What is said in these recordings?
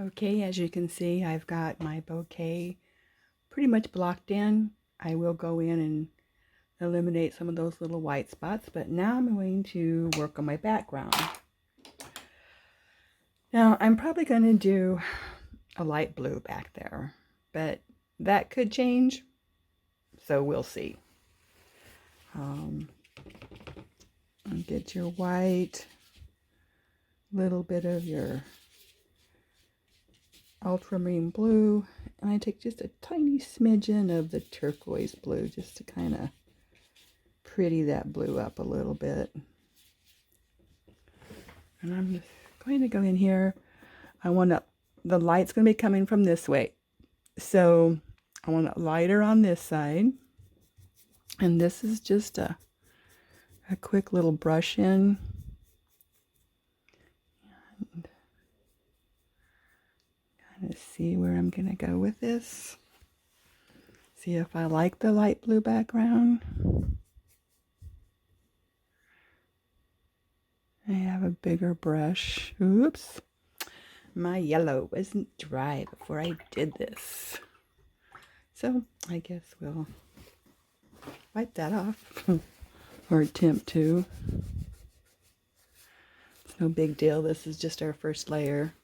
Okay, as you can see, I've got my bouquet pretty much blocked in. I will go in and eliminate some of those little white spots, but now I'm going to work on my background. Now, I'm probably going to do a light blue back there, but that could change, so we'll see. Get your white, little bit of your ultramarine blue, and I take just a tiny smidgen of the turquoise blue just to kind of pretty that blue up a little bit. And I'm just going to go in here. The light's going to be coming from this way, so I want it lighter on this side, and this is just a quick little brush in. And kind of see where I'm going to go with this. See if I like the light blue background. I have a bigger brush. Oops. My yellow wasn't dry before I did this. So I guess we'll wipe that off. Or attempt to. It's no big deal. This is just our first layer.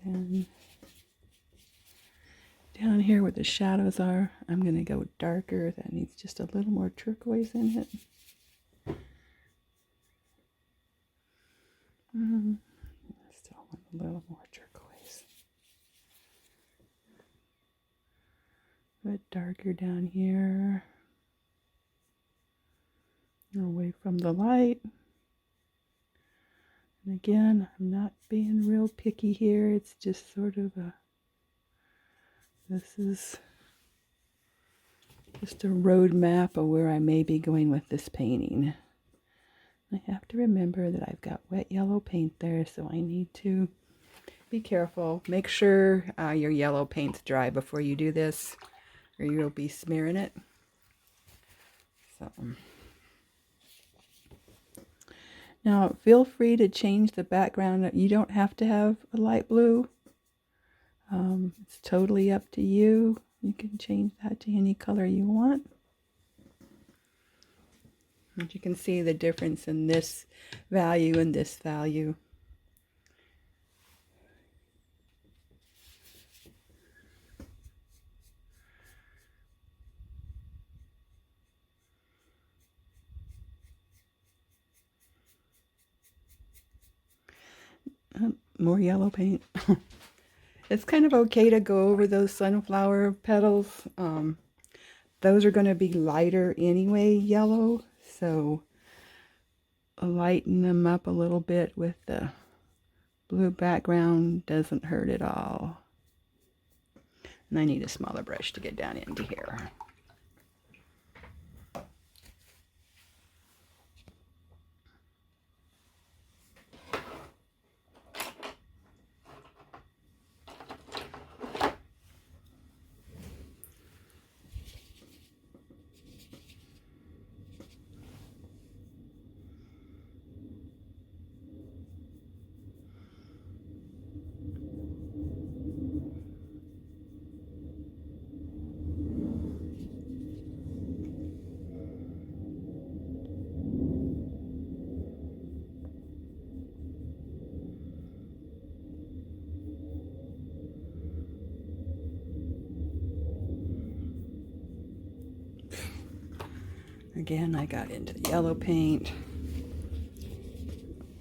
And then down here where the shadows are, I'm going to go darker. That needs just a little more turquoise in it. Still want a little more turquoise. A bit darker down here. Away from the light. And again, I'm not being real picky here. It's just sort of this is just a road map of where I may be going with this painting. I have to remember that I've got wet yellow paint there, so I need to be careful. Make sure your yellow paint's dry before you do this, or you'll be smearing it. So now feel free to change the background. You don't have to have a light blue. It's totally up to you. You can change that to any color you want. And you can see the difference in this value and this value. More yellow paint. It's kind of okay to go over those sunflower petals. Those are going to be lighter anyway, yellow, so lighten them up a little bit with the blue background doesn't hurt at all. And I need a smaller brush to get down into here. Again, I got into the yellow paint,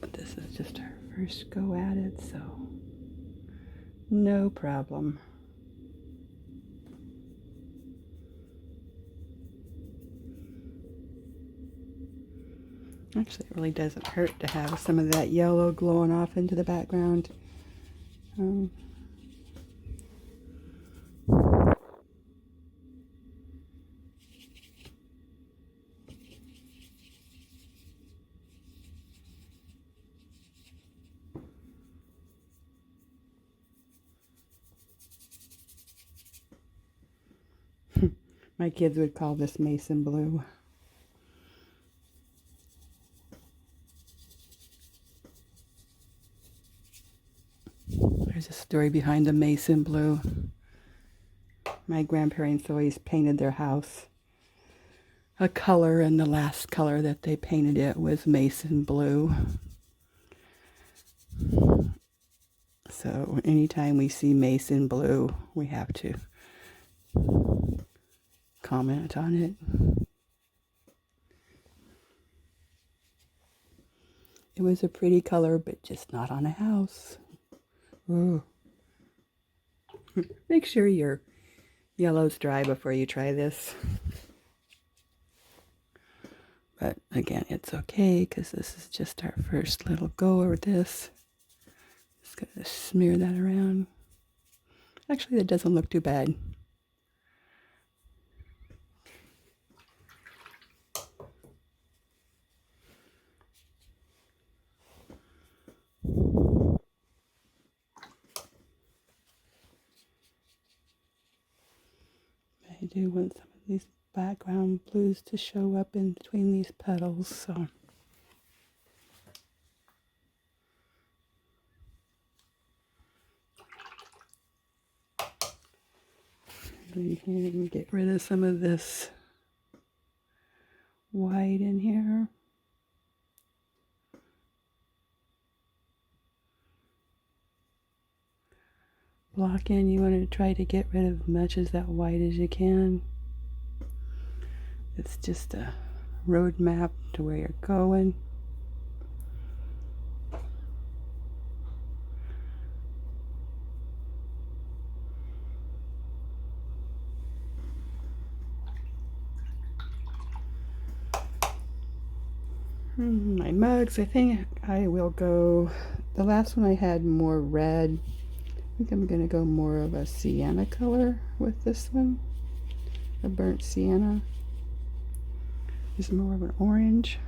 but this is just our first go at it, so no problem. Actually, it really doesn't hurt to have some of that yellow glowing off into the background. My kids would call this Mason blue. There's a story behind the Mason blue. My grandparents always painted their house a color, and the last color that they painted it was Mason blue. So anytime we see Mason blue, we have to comment on it. It was a pretty color, but just not on a house. Ooh. Make sure your yellow's dry before you try this. But again, it's okay because this is just our first little go over this. Just gonna smear that around. Actually, that doesn't look too bad. I do want some of these background blues to show up in between these petals, so. Get rid of some of this white in here. Block in, you want to try to get rid of as much of that white as you can. It's just a road map to where you're going. My mugs, I think I will go, the last one I had more red. I think I'm going to go more of a sienna color with this one. A burnt sienna. This is more of an orange.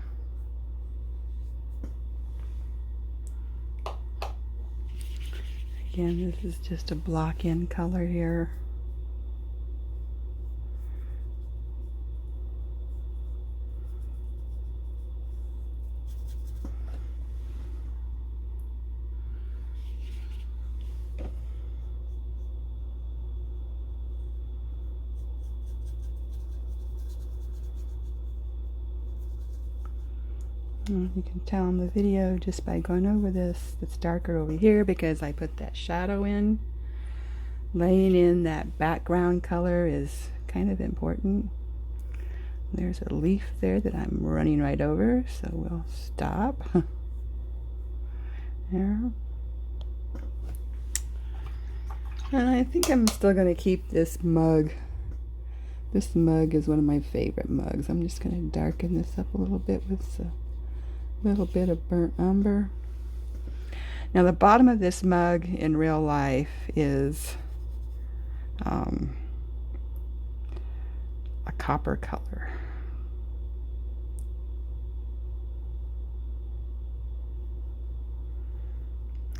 Again, this is just a block-in color here. You can tell in the video just by going over this, it's darker over here because I put that shadow in. Laying in that background color is kind of important. There's a leaf there that I'm running right over, so we'll stop. There. And I think I'm still going to keep this mug. This mug is one of my favorite mugs. I'm just going to darken this up a little bit with a little bit of burnt umber. Now the bottom of this mug in real life is a copper color.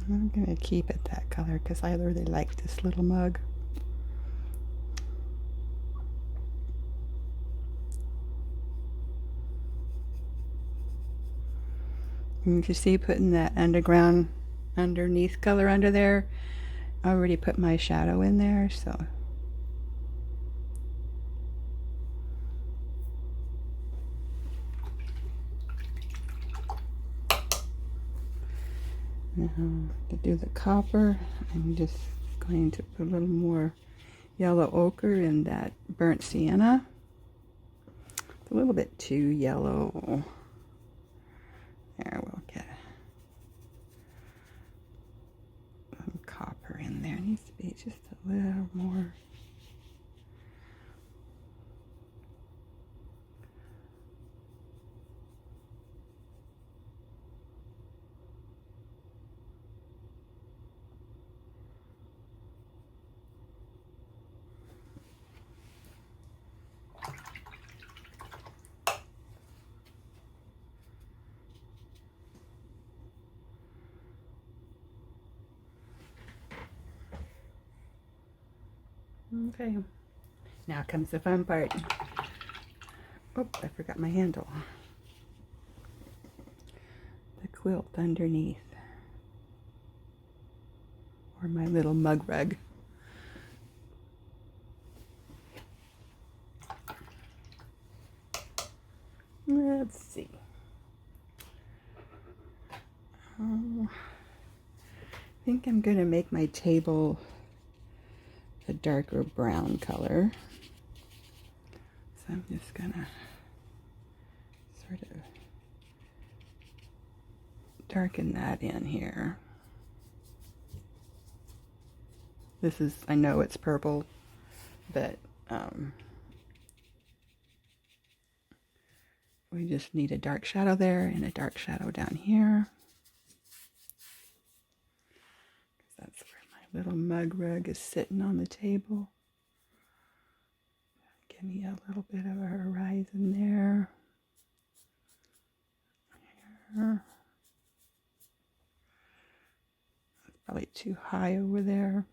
I'm going to keep it that color because I really like this little mug. And you see putting that underneath color under there. I already put my shadow in there, so. Now to do the copper, I'm just going to put a little more yellow ochre in that burnt sienna. It's a little bit too yellow. There, we'll get some copper in there. It needs to be just a little more. Okay, now comes the fun part. Oh, I forgot my handle. The quilt underneath. for my little mug rug. Let's see. I think I'm going to make my table a darker brown color. So I'm just going to sort of darken that in here. This is, I know it's purple, but we just need a dark shadow there and a dark shadow down here. That's where my little mug rug is sitting on the table. Give me a little bit of a horizon there. Here. That's probably too high over there.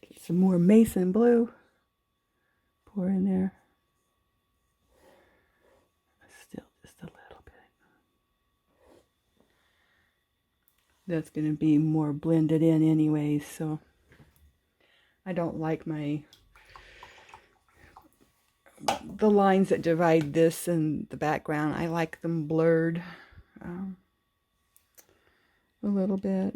Get some more Mason blue. Pour in there. Still just a little bit. That's going to be more blended in anyway, so I don't like the lines that divide this and the background. I like them blurred a little bit.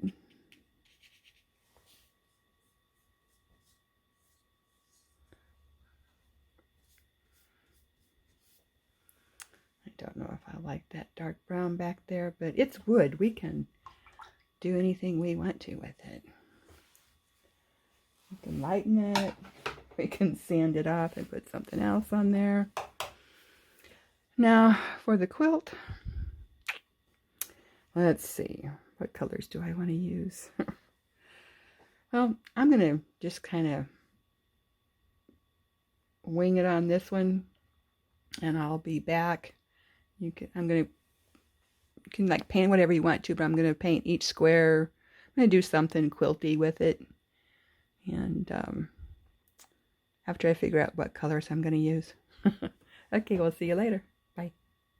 I don't know if I like that dark brown back there, but it's wood. We can do anything we want to with it. We can lighten it. We can sand it off and put something else on there. Now for the quilt, let's see, what colors do I want to use? Well, I'm going to just kind of wing it on this one, and I'll be back. You can like paint whatever you want to, but I'm going to paint each square. I'm going to do something quilty with it. And after I figure out what colors I'm going to use. Okay, we'll see you later. Bye.